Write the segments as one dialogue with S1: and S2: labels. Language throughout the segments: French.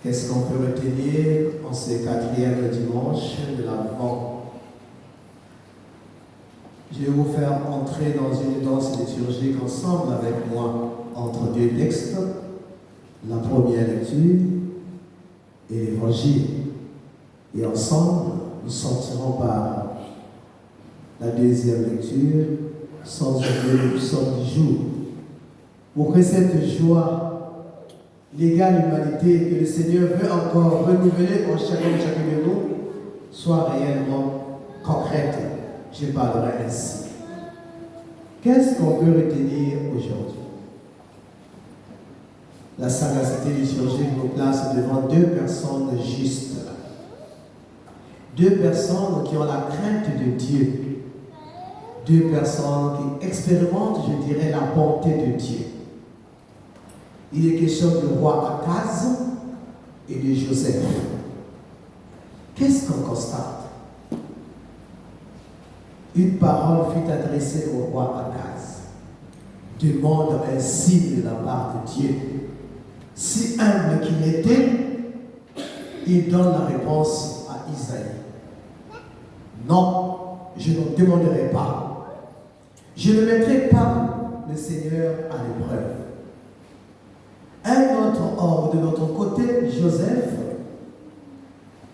S1: Qu'est-ce qu'on peut retenir en ce 4e dimanche de l'Avent? Je vais vous faire entrer dans une danse liturgique ensemble avec moi entre deux textes, la première lecture et l'Évangile. Et ensemble, nous sortirons par la deuxième lecture, sans oublier le psaume du jour. Pour que cette joie l'égale humanité que le Seigneur veut encore renouveler en chacun de nous soit réellement concrète. Je parlerai ainsi. Qu'est-ce qu'on peut retenir aujourd'hui? La sagacité liturgique nous place devant deux personnes justes. Deux personnes qui ont la crainte de Dieu. Deux personnes qui expérimentent, je dirais, la bonté de Dieu. Il est question du roi Akaz et de Joseph. Qu'est-ce qu'on constate? Une parole fut adressée au roi Akaz. Demande un signe de la part de Dieu. Si humble qu'il était, il donne la réponse à Isaïe. Non, je ne demanderai pas. Je ne mettrai pas le Seigneur à l'épreuve. Un autre homme de notre côté, Joseph,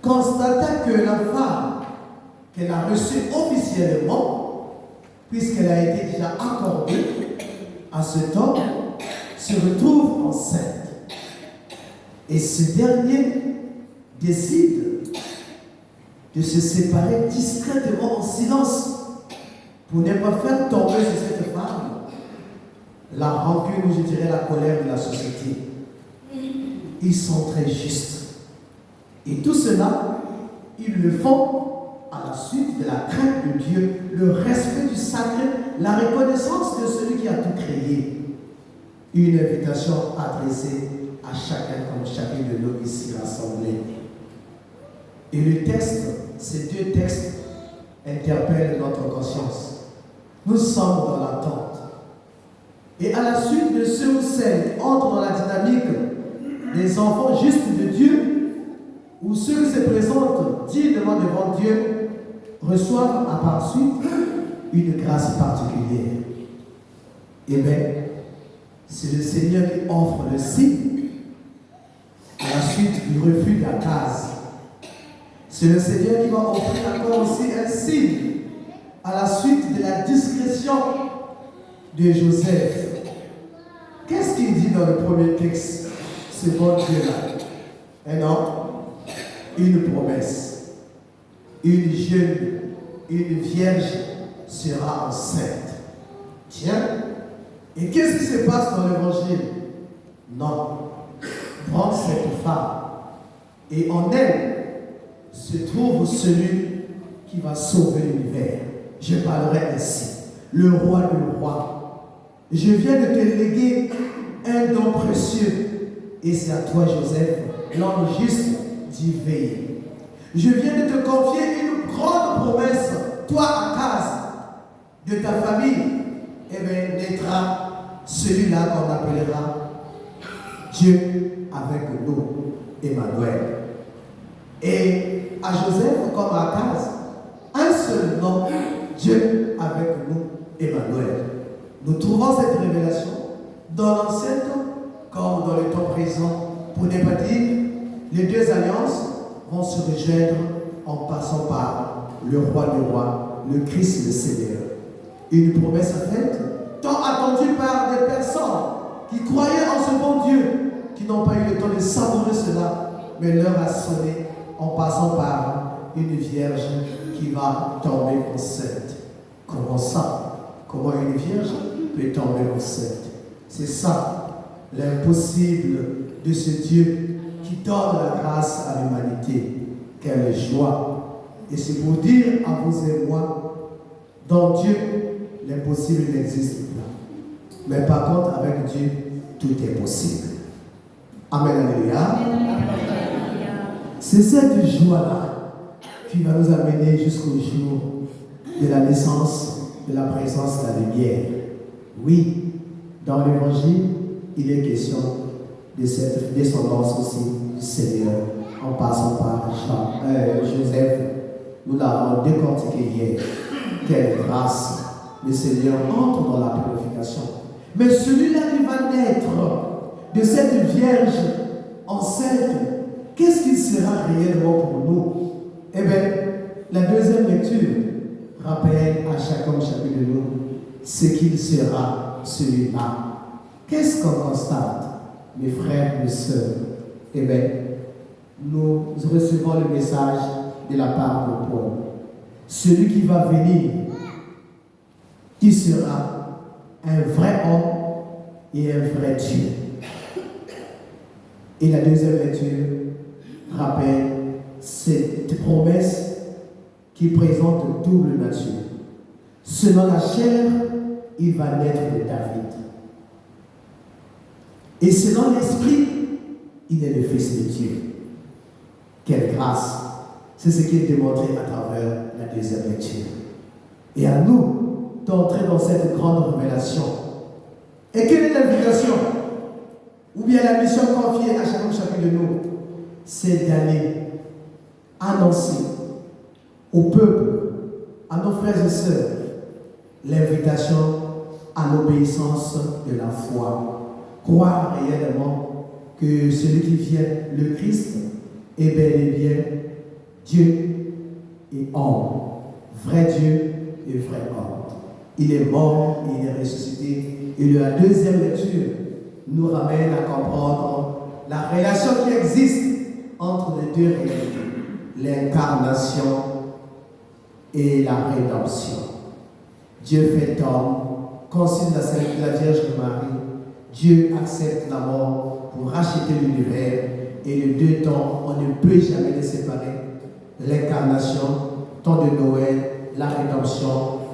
S1: constata que la femme qu'elle a reçue officiellement, puisqu'elle a été déjà accordée à cet homme, se retrouve enceinte. Et ce dernier décide de se séparer discrètement en silence pour ne pas faire tomber sur cette femme la rancune, ou je dirais la colère de la société. Ils sont très justes. Et tout cela, ils le font à la suite de la crainte de Dieu, le respect du sacré, la reconnaissance de celui qui a tout créé. Une invitation adressée à chacun comme chacune de nous ici rassemblés. Et le texte, ces deux textes interpellent notre conscience. Nous sommes dans l'attente. Et à la suite de ceux ou celles qui entrent dans la dynamique des enfants justes de Dieu, ou ceux qui se présentent dignement devant Dieu, reçoivent à par suite une grâce particulière. Eh bien, c'est le Seigneur qui offre le signe à la suite du refus d'Akaz. C'est le Seigneur qui va offrir encore aussi un signe à la suite de la discrétion de Joseph. Qu'est-ce qu'il dit dans le premier texte, ce bon Dieu-là? Un homme, une promesse. Une jeune, une vierge sera enceinte. Tiens, et qu'est-ce qui se passe dans l'évangile? Non. Prends cette femme, et en elle se trouve celui qui va sauver l'univers. Je parlerai ainsi. Le roi du roi. Je viens de te léguer un don précieux. Et c'est à toi, Joseph, l'homme juste, d'y veiller. Je viens de te confier une grande promesse. Toi, Akaz, de ta famille, eh bien, naîtra celui-là qu'on appellera Dieu avec nous, Emmanuel. Et à Joseph, comme à Akaz, un seul nom, Dieu avec nous, Emmanuel. Nous trouvons cette révélation dans l'Ancien comme dans le temps présent. Pour ne pas dire, les deux alliances vont se rejoindre en passant par le roi du roi, le Christ le Seigneur. Une promesse faite, tant attendue par des personnes qui croyaient en ce bon Dieu, qui n'ont pas eu le temps de savourer cela, mais l'heure a sonné en passant par une vierge qui va tomber enceinte. Comment ça? Comment une vierge peut tomber enceinte? C'est ça, l'impossible de ce Dieu qui donne la grâce à l'humanité. Quelle joie! Et c'est pour dire à vous et moi, dans Dieu, l'impossible n'existe pas. Mais par contre, avec Dieu, tout est possible. Amen, alléluia. C'est cette joie-là qui va nous amener jusqu'au jour de la naissance de la présence de la lumière. Oui, dans l'évangile, il est question de cette descendance aussi du Seigneur, en passant par Joseph. Nous l'avons décortiqué hier. Quelle grâce! Le Seigneur entre dans la purification. Mais celui-là qui va naître de cette Vierge enceinte, qu'est-ce qu'il sera réellement pour nous? Eh bien, la deuxième lecture rappelle à chacun de nous ce qu'il sera celui-là. Qu'est-ce qu'on constate, mes frères, mes sœurs? Eh bien, nous recevons le message de la part de Paul. Celui qui va venir, qui sera un vrai homme et un vrai Dieu. Et la deuxième lecture rappelle cette promesse qui présente double nature. Selon la chair, il va naître de David. Et selon l'esprit, il est le Fils de Dieu. Quelle grâce! C'est ce qui est démontré à travers la deuxième lecture. Et à nous d'entrer dans cette grande révélation. Et quelle est l'invitation? Ou bien la mission confiée à chacun de nous? C'est d'aller annoncer au peuple, à nos frères et sœurs, l'invitation à l'obéissance de la foi. Croire réellement que celui qui vient, le Christ, est bel et bien Dieu et homme, vrai Dieu et vrai homme. Il est mort et il est ressuscité. Et la deuxième lecture nous ramène à comprendre la relation qui existe entre les deux réalités, l'incarnation et la rédemption. Dieu fait homme, conçu de la Vierge Marie. Dieu accepte la mort pour racheter l'univers. Et les deux temps, on ne peut jamais les séparer. L'incarnation, temps de Noël, la rédemption,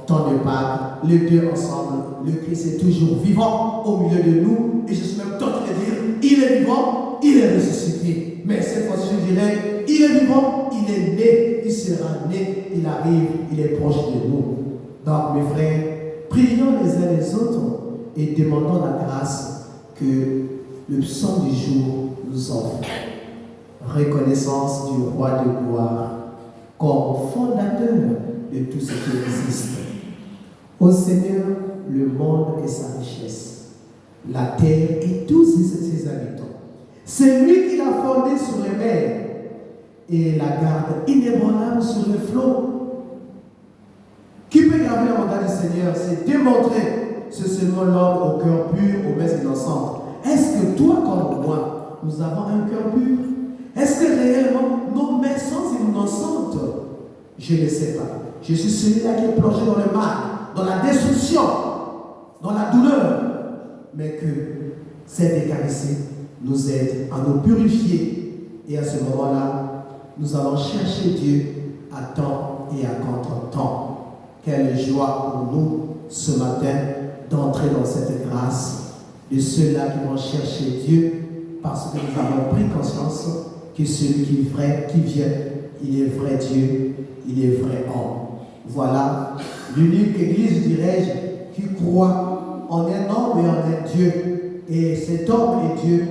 S1: temps de Pâques, les deux ensemble. Le Christ est toujours vivant au milieu de nous. Et je suis même tenté de dire, il est vivant, il est ressuscité. Mais cette fois-ci, je dirais, il est vivant, il est né, il sera né, il arrive, il est proche de nous. Donc, mes frères, prions les uns les autres et demandons la grâce que le psaume du jour nous offre. Reconnaissance du roi de gloire comme fondateur de tout ce qui existe. Au Seigneur, le monde et sa richesse, la terre et tous ses habitants. C'est lui qui l'a fondé sur les mers et la garde inébranlable sur les flots. Qui peut garder la mandat du Seigneur? C'est démontrer ce seulement l'homme au cœur pur, aux mains innocentes. Est-ce que toi comme moi, nous avons un cœur pur? Est-ce que réellement nos mains sont innocentes? Je ne sais pas. Je suis celui-là qui est plongé dans le mal, dans la destruction, dans la douleur. Mais que cette écarissée nous aide à nous purifier. Et à ce moment-là, nous allons chercher Dieu à temps et à contre-temps. Quelle joie pour nous ce matin d'entrer dans cette grâce de ceux-là qui vont chercher Dieu parce que nous avons pris conscience que celui qui est vrai, qui vient, il est vrai Dieu, il est vrai homme. Voilà l'unique église, dirais-je, qui croit en un homme et en un Dieu. Et cet homme et Dieu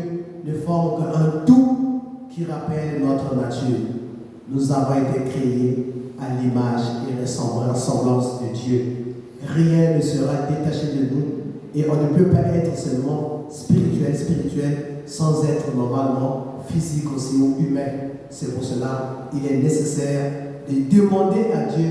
S1: ne forment qu'un tout qui rappelle notre nature. Nous avons été créés à l'image et ressemblance de Dieu. Rien ne sera détaché de nous et on ne peut pas être seulement spirituel sans être normalement physique aussi ou humain. C'est pour cela qu'il est nécessaire de demander à Dieu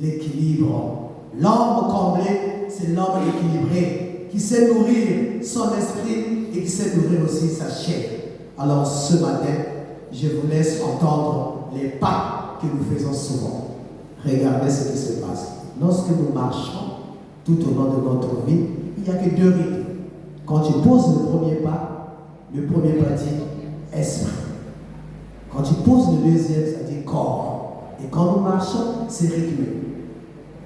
S1: l'équilibre. L'homme comblé, c'est l'homme équilibré qui sait nourrir son esprit et qui sait nourrir aussi sa chair. Alors ce matin, je vous laisse entendre les pas que nous faisons souvent. Regardez ce qui se passe. Lorsque nous marchons tout au long de notre vie, il n'y a que deux rythmes. Quand tu poses le premier pas dit esprit. Quand tu poses le deuxième, ça dit corps. Et quand nous marchons, c'est rythmé.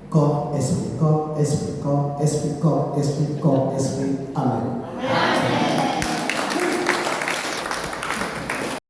S1: Corps, esprit, corps, esprit, corps, esprit, corps, esprit, corps, esprit. Amen.